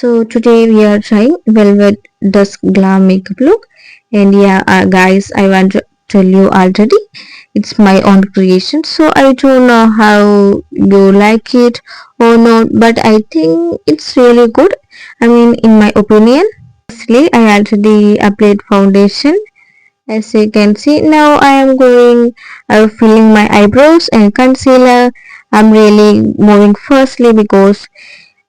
So today we are trying Velvet Dusk Glam makeup look, and yeah, guys, I want to tell you already, it's my own creation. So I don't know how you like it or not, but I think it's really good. I mean, in my opinion. Firstly, I already applied foundation. As you can see, now I am going filling my eyebrows and concealer. I'm really moving firstly because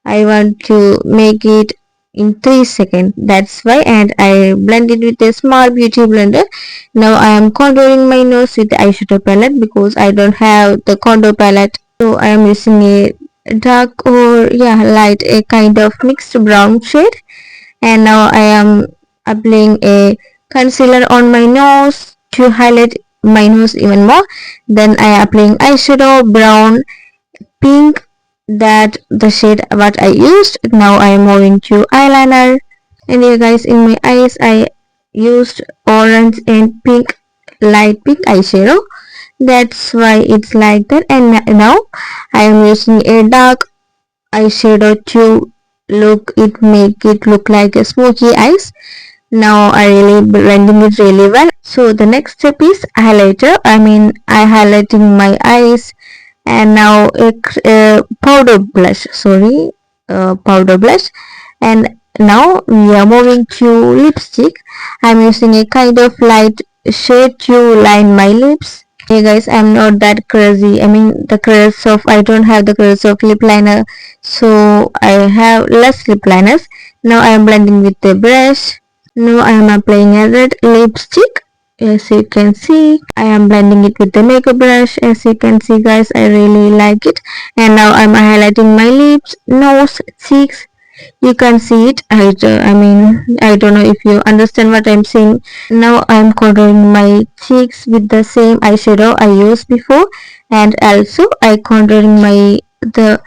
I want to make it in 3 seconds. That's why, and I blend it with a small beauty blender. Now I am contouring my nose with the eyeshadow palette because I don't have the contour palette. So I am using a dark or yeah light, a kind of mixed brown shade. And now I am applying a concealer on my nose to highlight my nose even more. Then I am applying eyeshadow brown, pink, that the shade what I used. Now I am moving to eyeliner, and here guys, in my eyes I used orange and pink, light pink eyeshadow. That's why it's like that. And now I am using a dark eyeshadow to make it look like a smoky eyes. Now I really blending it really well. So the next step is highlighter. I highlighting my eyes, and now a powder blush. Sorry, powder blush. And now we are moving to lipstick. I'm using a kind of light shade to line my lips. Hey guys, I'm not that crazy. I don't have the colors of lip liner, so I have less lip liners. Now I am blending with the brush. Now I am applying a red lipstick. As you can see, I am blending it with the makeup brush. As you can see guys, I really like it. And now I'm highlighting my lips, nose, cheeks. You can see it. I don't know if you understand what I'm saying. Now I'm contouring my cheeks with the same eyeshadow I used before, and also I contouring my the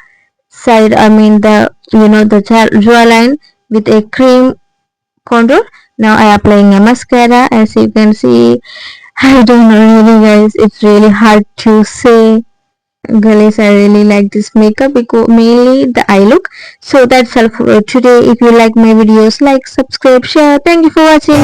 side, the the jawline with a cream contour. Now I applying a mascara. As you can see, I don't know really guys, it's really hard to say. Guys, I really like this makeup because mainly the eye look. So that's all for today. If you like my videos, like, subscribe, share. Thank you for watching.